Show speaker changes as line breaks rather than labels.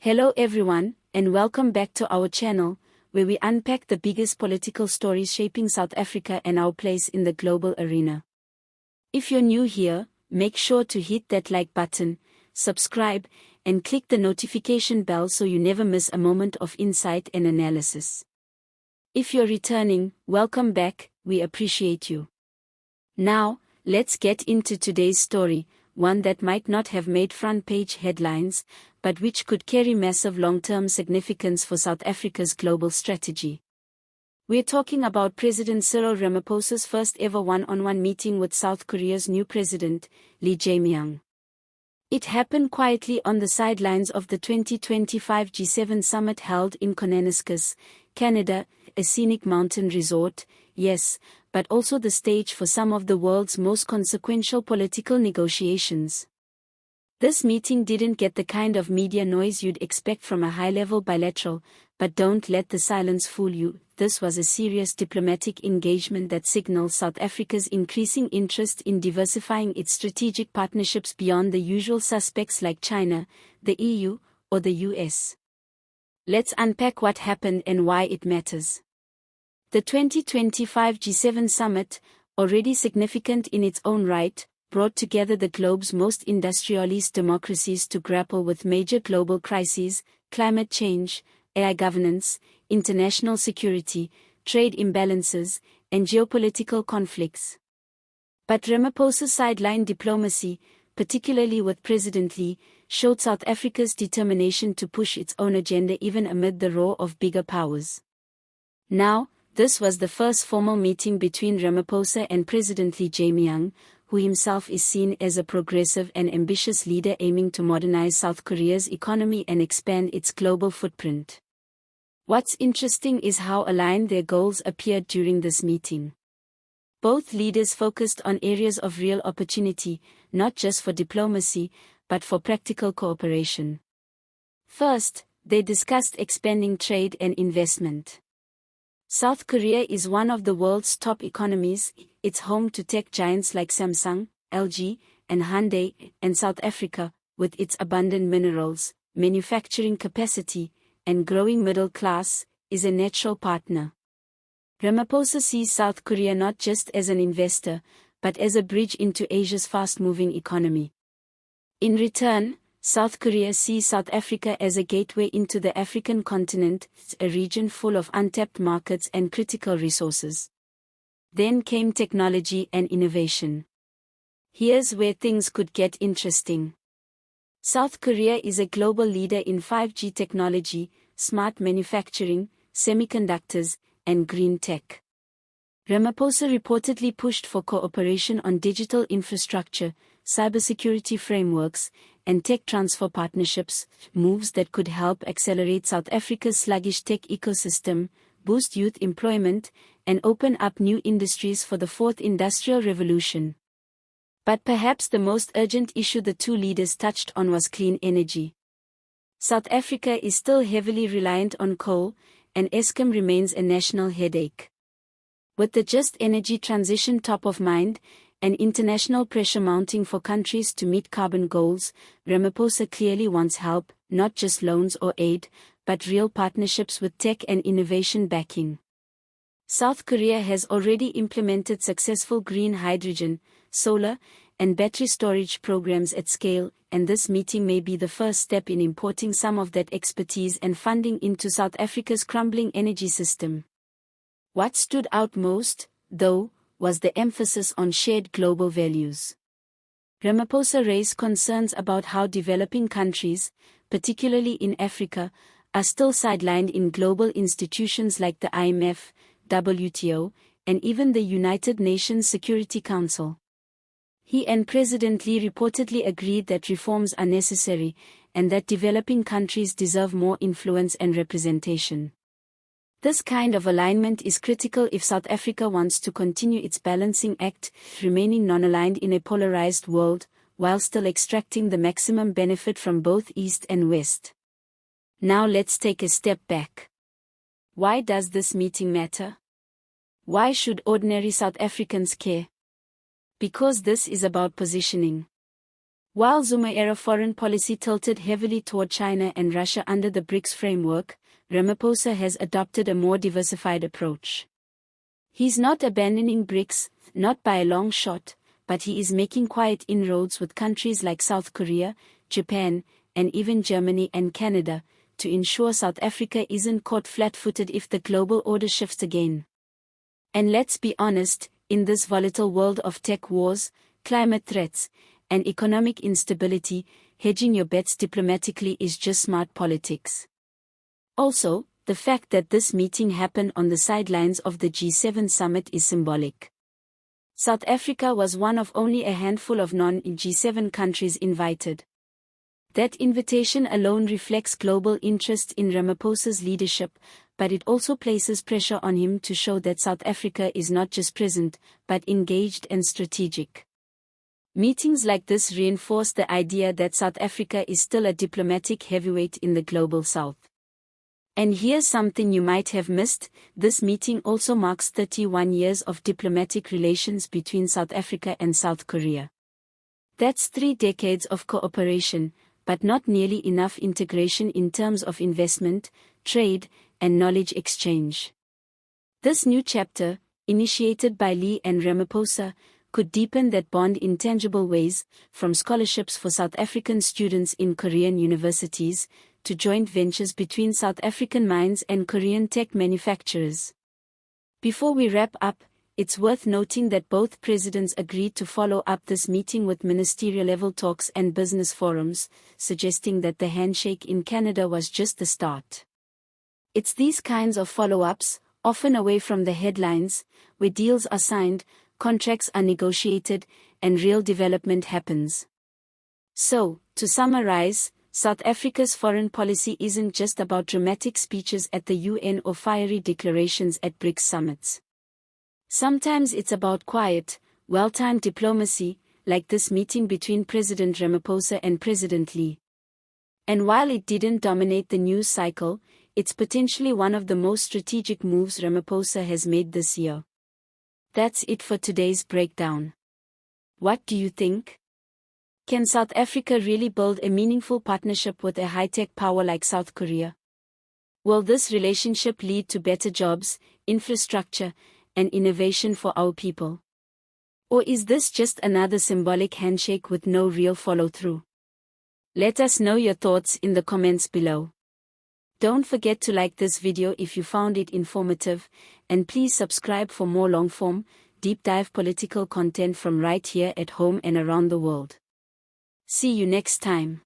Hello everyone, and welcome back to our channel, where we unpack the biggest political stories shaping South Africa and our place in the global arena. If you're new here, make sure to hit that like button, subscribe, and click the notification bell so you never miss a moment of insight and analysis. If you're returning, welcome back, we appreciate you. Now, let's get into today's story, one that might not have made front-page headlines, but which could carry massive long-term significance for South Africa's global strategy. We're talking about President Cyril Ramaphosa's first-ever one-on-one meeting with South Korea's new president, Jae-myung. It happened quietly on the sidelines of the 2025 G7 summit held in Kananaskis, Canada, a scenic mountain resort, yes, but also the stage for some of the world's most consequential political negotiations. This meeting didn't get the kind of media noise you'd expect from a high-level bilateral, but don't let the silence fool you. This was a serious diplomatic engagement that signals South Africa's increasing interest in diversifying its strategic partnerships beyond the usual suspects like China, the EU, or the US. Let's unpack what happened and why it matters. The 2025 G7 summit, already significant in its own right, brought together the globe's most industrialized democracies to grapple with major global crises: climate change, AI governance, international security, trade imbalances, and geopolitical conflicts. But Ramaphosa's sideline diplomacy, particularly with President Lee, showed South Africa's determination to push its own agenda even amid the roar of bigger powers. Now, this was the first formal meeting between Ramaphosa and President Jae-myung, who himself is seen as a progressive and ambitious leader aiming to modernize South Korea's economy and expand its global footprint. What's interesting is how aligned their goals appeared during this meeting. Both leaders focused on areas of real opportunity, not just for diplomacy, but for practical cooperation. First, they discussed expanding trade and investment. South Korea is one of the world's top economies. It's home to tech giants like Samsung, LG, and Hyundai, and South Africa, with its abundant minerals, manufacturing capacity, and growing middle class, is a natural partner. Ramaphosa sees South Korea not just as an investor, but as a bridge into Asia's fast-moving economy. In return, South Korea sees South Africa as a gateway into the African continent, a region full of untapped markets and critical resources. Then came technology and innovation. Here's where things could get interesting. South Korea is a global leader in 5G technology, smart manufacturing, semiconductors, and green tech. Ramaphosa reportedly pushed for cooperation on digital infrastructure, cybersecurity frameworks, and tech transfer partnerships, moves that could help accelerate South Africa's sluggish tech ecosystem, boost youth employment, and open up new industries for the fourth industrial revolution. But perhaps the most urgent issue the two leaders touched on was clean energy. South Africa is still heavily reliant on coal, and Eskom remains a national headache. With the just energy transition top of mind, and international pressure mounting for countries to meet carbon goals, Ramaphosa clearly wants help, not just loans or aid, but real partnerships with tech and innovation backing. South Korea has already implemented successful green hydrogen, solar, and battery storage programs at scale, and this meeting may be the first step in importing some of that expertise and funding into South Africa's crumbling energy system. What stood out most, though, was the emphasis on shared global values. Ramaphosa raised concerns about how developing countries, particularly in Africa, are still sidelined in global institutions like the IMF, WTO, and even the United Nations Security Council. He and President Lee reportedly agreed that reforms are necessary, and that developing countries deserve more influence and representation. This kind of alignment is critical if South Africa wants to continue its balancing act, remaining non-aligned in a polarized world, while still extracting the maximum benefit from both East and West. Now let's take a step back. Why does this meeting matter? Why should ordinary South Africans care? Because this is about positioning. While Zuma-era foreign policy tilted heavily toward China and Russia under the BRICS framework, Ramaphosa has adopted a more diversified approach. He's not abandoning BRICS, not by a long shot, but he is making quiet inroads with countries like South Korea, Japan, and even Germany and Canada, to ensure South Africa isn't caught flat-footed if the global order shifts again. And let's be honest, in this volatile world of tech wars, climate threats, and economic instability, hedging your bets diplomatically is just smart politics. Also, the fact that this meeting happened on the sidelines of the G7 summit is symbolic. South Africa was one of only a handful of non-G7 countries invited. That invitation alone reflects global interest in Ramaphosa's leadership, but it also places pressure on him to show that South Africa is not just present, but engaged and strategic. Meetings like this reinforce the idea that South Africa is still a diplomatic heavyweight in the global south. And here's something you might have missed: this meeting also marks 31 years of diplomatic relations between South Africa and South Korea. That's 3 decades of cooperation, but not nearly enough integration in terms of investment, trade, and knowledge exchange. This new chapter, initiated by Lee and Ramaphosa, could deepen that bond in tangible ways, from scholarships for South African students in Korean universities, to joint ventures between South African mines and Korean tech manufacturers. Before we wrap up, it's worth noting that both presidents agreed to follow up this meeting with ministerial-level talks and business forums, suggesting that the handshake in Canada was just the start. It's these kinds of follow-ups, often away from the headlines, where deals are signed, contracts are negotiated, and real development happens. So, to summarize, South Africa's foreign policy isn't just about dramatic speeches at the UN or fiery declarations at BRICS summits. Sometimes it's about quiet, well-timed diplomacy, like this meeting between President Ramaphosa and President Lee. And while it didn't dominate the news cycle, it's potentially one of the most strategic moves Ramaphosa has made this year. That's it for today's breakdown. What do you think? Can South Africa really build a meaningful partnership with a high-tech power like South Korea? Will this relationship lead to better jobs, infrastructure, and innovation for our people? Or is this just another symbolic handshake with no real follow-through? Let us know your thoughts in the comments below. Don't forget to like this video if you found it informative, and please subscribe for more long-form, deep-dive political content from right here at home and around the world. See you next time.